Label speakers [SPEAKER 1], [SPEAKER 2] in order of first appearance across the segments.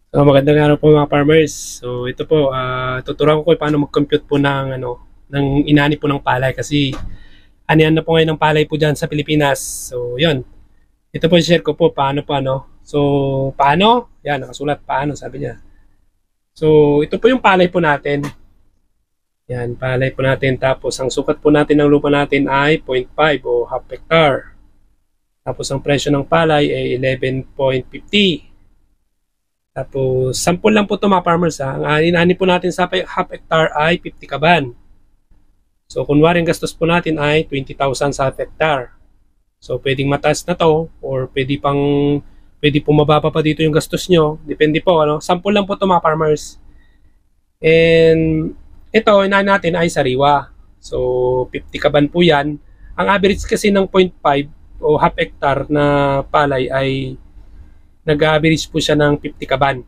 [SPEAKER 1] So, magandang araw po mga farmers. So, ito po, tuturuan ko paano mag-compute po ng inani po ng palay kasi anihan na po ngayon ng palay po dyan sa Pilipinas. So, yun. Ito po share ko po paano. So, paano? Yan, nakasulat paano, sabi niya. So, ito po yung palay po natin. Yan, palay po natin. Tapos, ang sukat po natin ng lupa natin ay 0.5 o half hectare. Tapos, ang presyo ng palay ay 11.50. Tapos, sample lang po ito mga farmers ha. Ang ani po natin sa half hectare ay 50 kaban. So, kunwari ang gastos po natin ay 20,000 sa half hectare. So, pwedeng mataas na to or pwede po mababa pa dito yung gastos nyo. Depende po, ano. Sample lang po ito mga farmers. And, ito, inaan natin ay sariwa. So, 50 kaban po yan. Ang average kasi ng 0.5 o half hectare na palay ay nag-average po siya ng 50 kaban.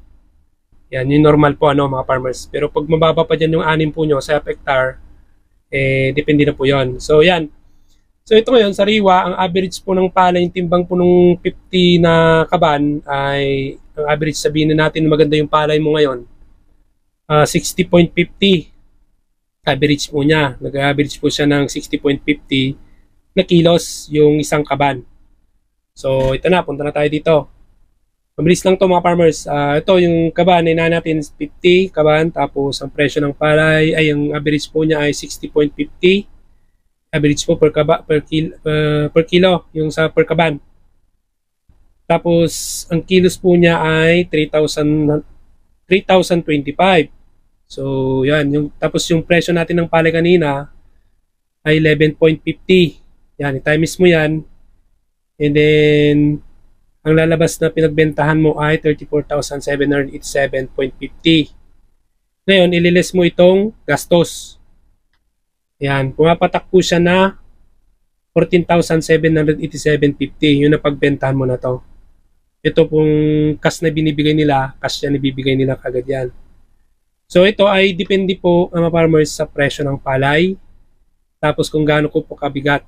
[SPEAKER 1] Yan, yung normal po mga farmers. Pero pag mababa pa dyan yung anim po nyo sa hectare, depende na po yon. So yan. So ito ngayon, sariwa, ang average po ng palay, yung timbang po ng 50 na kaban ay, ang average sabihin na natin maganda yung palay mo ngayon, 60.50 average po niya. Nag-average po siya ng 60.50 na kilos yung isang kaban. So ito na, punta na tayo dito. Mabilis lang to mga farmers. Ito yung kaban, na natin 50 kaban. Tapos ang presyo ng palay ay ang average po niya ay 60.50. Average po per kilo yung sa per kaban. Tapos ang kilos po niya ay 3,025. So yan, tapos yung presyo natin ng palay kanina ay 11.50. Yan, i-times mo yan. And then ang lalabas na pinagbentahan mo ay 34,787.50. Ngayon, ililis mo itong gastos. Yan, pumapatak po siya na 14,787.50 yung napagbentahan mo na to. Ito pong cash na binibigay nila, cash yan ibibigay nila kagad yan. So ito ay depende po mga farmers sa presyo ng palay, tapos kung gaano ko po kabigat.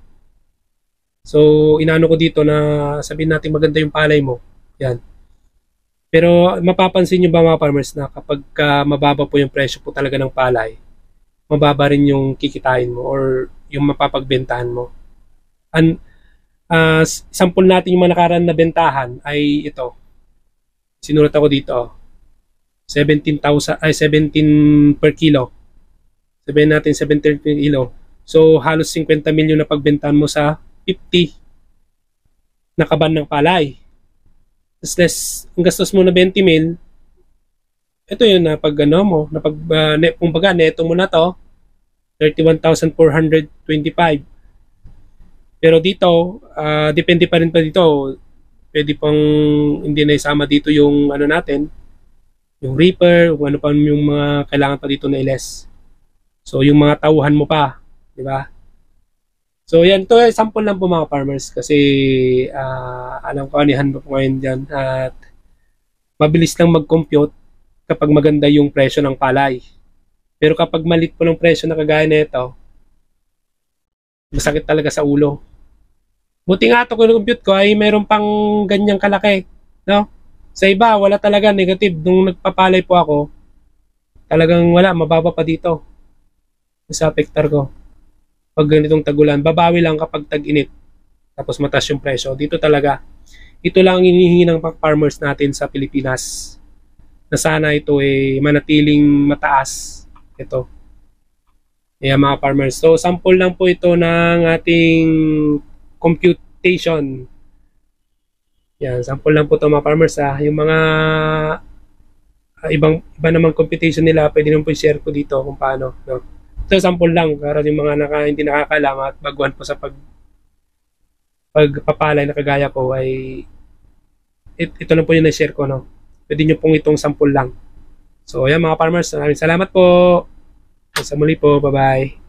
[SPEAKER 1] So, inaano ko dito na sabihin natin maganda yung palay mo. Yan. Pero mapapansin nyo ba mga farmers na kapag mababa po yung presyo po talaga ng palay, mababa rin yung kikitain mo or yung mapapagbentahan mo. Sample natin yung mga nakaraan na bentahan ay ito. Sinulat ako dito. 17 per kilo. Sabihin natin 17 per kilo. So, halos 50 milyon na pagbentahan mo sa 50 na kaban ng palay. Tapos less, ang gastos mo na 20 mil, ito yun na pag kumbaga neto mo na to, 31,425. Pero dito, depende pa rin pa dito. Pwede pang hindi na isama dito yung natin, yung reaper, kung ano pa yung mga kailangan pa dito na i-less. So, yung mga tauhan mo pa, di ba? So yan, to sample lang po mga farmers kasi alam ko anihan po ngayon dyan at mabilis lang mag-compute kapag maganda yung presyo ng palay. Pero kapag malit po ng presyo na kagaya nito, masakit talaga sa ulo. Buti nga ito kung compute ko ay mayroon pang ganyang kalaki. No? Sa iba, wala talaga negative. Nung nagpapalay po ako, talagang wala, mababa pa dito sa hectare ko. Pag ganitong tagulan, babawi lang kapag tag-init. Tapos mataas yung presyo. Dito talaga, ito lang ang hinihingi ng farmers natin sa Pilipinas. Na sana ito manatiling mataas. Ito. Ayan mga farmers. So, sample lang po ito ng ating computation. Yan, sample lang po ito mga farmers ha. Yung mga iba namang computation nila, pwede naman po i-share ko dito kung paano. No? So, sample lang para yung mga hindi nakakalam at baguhan po sa pagpapalay na kagaya ko ay ito na po yung na-share ko. No? Pwede nyo pong itong sample lang. So, ayan mga farmers, maraming salamat po. Sa muli po, bye-bye.